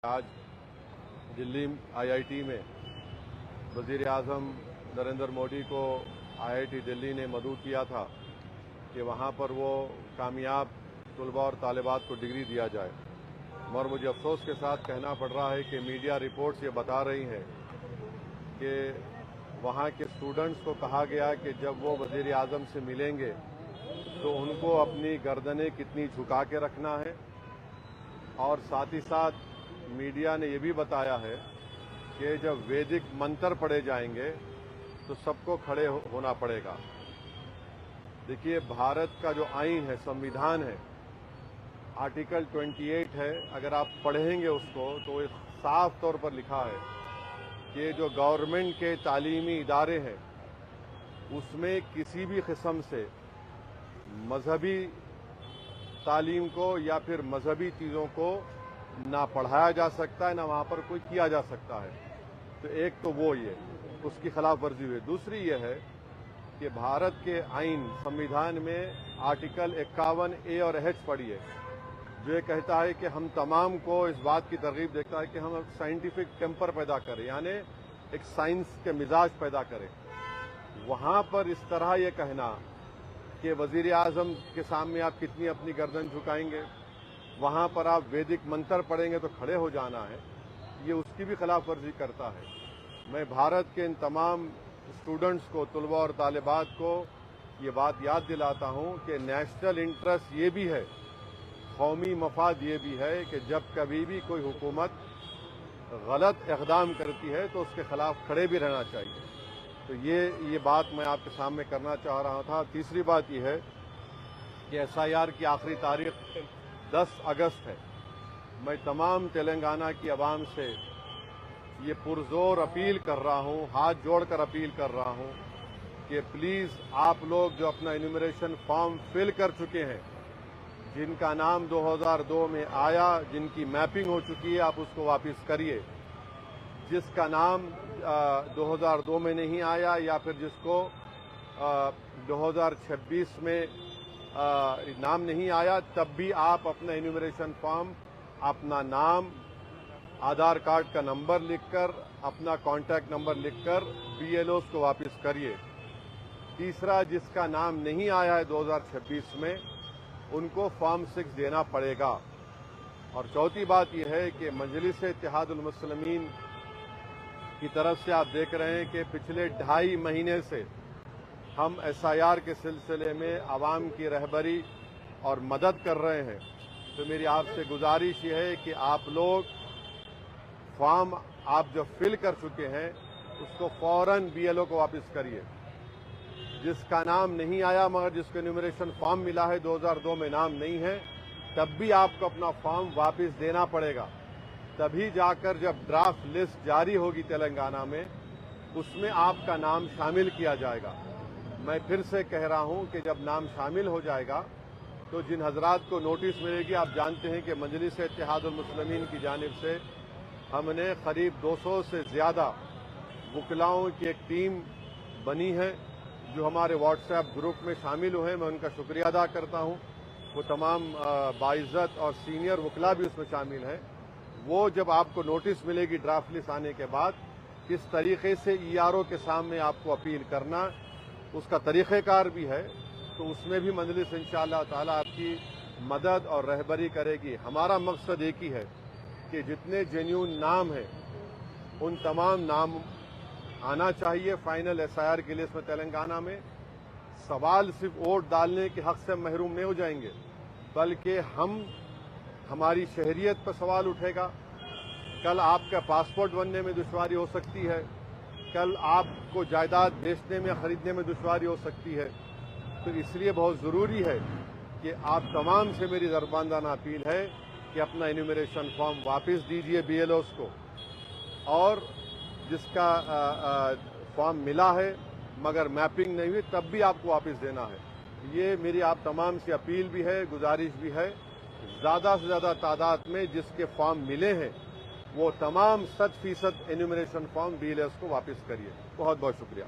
आज दिल्ली आईआईटी में वज़ीर आज़म नरेंद्र मोदी को आईआईटी दिल्ली ने मदऊ किया था कि वहाँ पर वो कामयाब तलबा और तालिबात को डिग्री दिया जाए। मगर मुझे अफसोस के साथ कहना पड़ रहा है कि मीडिया रिपोर्ट्स ये बता रही हैं कि वहाँ के स्टूडेंट्स को कहा गया कि जब वो वज़ीर आज़म से मिलेंगे तो उनको अपनी गर्दनें कितनी झुका के रखना है, और साथ ही साथ मीडिया ने ये भी बताया है कि जब वैदिक मंत्र पढ़े जाएंगे तो सबको खड़े होना पड़ेगा। देखिए, भारत का जो आईन है, संविधान है, आर्टिकल 28 है, अगर आप पढ़ेंगे उसको तो ये साफ तौर पर लिखा है कि जो गवर्नमेंट के तालीमी इदारे हैं उसमें किसी भी किस्म से मजहबी तालीम को या फिर मजहबी चीज़ों को ना पढ़ाया जा सकता है, ना वहाँ पर कोई किया जा सकता है। तो एक तो वो ये उसकी खिलाफ वर्जी हुई। दूसरी ये है कि भारत के आइन संविधान में आर्टिकल 51A और H पढ़िए, जो ये कहता है कि हम तमाम को इस बात की तरगीब देता है कि हम साइंटिफिक टेम्पर पैदा करें, यानी एक साइंस के मिजाज पैदा करें। वहाँ पर इस तरह ये कहना कि वज़ीर आज़म के सामने आप कितनी अपनी गर्दन झुकाएंगे, वहाँ पर आप वैदिक मंत्र पढ़ेंगे तो खड़े हो जाना है, ये उसकी भी खिलाफ वर्जी करता है। मैं भारत के इन तमाम स्टूडेंट्स को, तलबा और तालिबात को ये बात याद दिलाता हूँ कि नेशनल इंटरेस्ट ये भी है, कौमी मफाद ये भी है कि जब कभी भी कोई हुकूमत गलत इक़दाम करती है तो उसके खिलाफ खड़े भी रहना चाहिए। तो ये बात मैं आपके सामने करना चाह रहा था। तीसरी बात यह है कि SIR की आखिरी तारीख 10 अगस्त है। मैं तमाम तेलंगाना की आवाम से ये पुरजोर अपील कर रहा हूँ, हाथ जोड़कर अपील कर रहा हूँ कि प्लीज़ आप लोग जो अपना एन्यूमरेशन फॉर्म फिल कर चुके हैं, जिनका नाम 2002 में आया, जिनकी मैपिंग हो चुकी है, आप उसको वापस करिए। जिसका नाम 2002 में नहीं आया या फिर जिसको 2026 में नाम नहीं आया, तब भी आप अपना एन्यूमरेशन फॉर्म, अपना नाम, आधार कार्ड का नंबर लिखकर, अपना कॉन्टैक्ट नंबर लिखकर BLOs को वापस करिए। तीसरा, जिसका नाम नहीं आया है 2026 में, उनको फॉर्म 6 देना पड़ेगा। और चौथी बात यह है कि मजलिस इत्तेहादुल मुस्लिमीन की तरफ से आप देख रहे हैं कि पिछले 2.5 महीने से हम SIR के सिलसिले में आवाम की रहबरी और मदद कर रहे हैं। तो मेरी आपसे गुजारिश ये है कि आप लोग फॉर्म आप जो फिल कर चुके हैं उसको फौरन BLO को वापस करिए। जिसका नाम नहीं आया मगर जिसको एन्यूमरेशन फॉर्म मिला है, 2002 में नाम नहीं है, तब भी आपको अपना फॉर्म वापस देना पड़ेगा। तभी जाकर जब ड्राफ्ट लिस्ट जारी होगी तेलंगाना में, उसमें आपका नाम शामिल किया जाएगा। मैं फिर से कह रहा हूं कि जब नाम शामिल हो जाएगा तो जिन हजरात को नोटिस मिलेगी, आप जानते हैं कि मजलिस इत्तेहादुल मुस्लिमीन की जानिब से हमने करीब 200 से ज़्यादा वकलाओं की एक टीम बनी है जो हमारे व्हाट्सएप ग्रुप में शामिल हुए। मैं उनका शुक्रिया अदा करता हूं। वो तमाम बाइज़्ज़त और सीनियर वकला भी उसमें शामिल हैं। वो जब आपको नोटिस मिलेगी ड्राफ्ट लिस्ट आने के बाद, किस तरीके से ERO के सामने आपको अपील करना, उसका तरीक़ेकार भी है, तो उसमें भी मजलिस इंशाअल्लाह ताला आपकी मदद और रहबरी करेगी। हमारा मकसद एक ही है कि जितने जेन्युइन नाम हैं उन तमाम नाम आना चाहिए फाइनल SIR की लिस्ट में तेलंगाना में। सवाल सिर्फ वोट डालने के हक से महरूम नहीं हो जाएंगे, बल्कि हमारी शहरियत पर सवाल उठेगा। कल आपका पासपोर्ट बनने में दुश्वारी हो सकती है, कल आपको जायदाद बेचने में खरीदने में दुश्वारी हो सकती है। तो इसलिए बहुत ज़रूरी है कि आप तमाम से मेरी दरबानदाना अपील है कि अपना एन्यूमरेशन फॉर्म वापस दीजिए BLOs को, और जिसका फॉर्म मिला है मगर मैपिंग नहीं हुई, तब भी आपको वापस देना है। ये मेरी आप तमाम से अपील भी है, गुजारिश भी है। ज़्यादा से ज़्यादा तादाद में जिसके फॉर्म मिले हैं वो तमाम 100% एन्यूमरेशन फॉर्म BLOs को वापस करिए। बहुत बहुत शुक्रिया।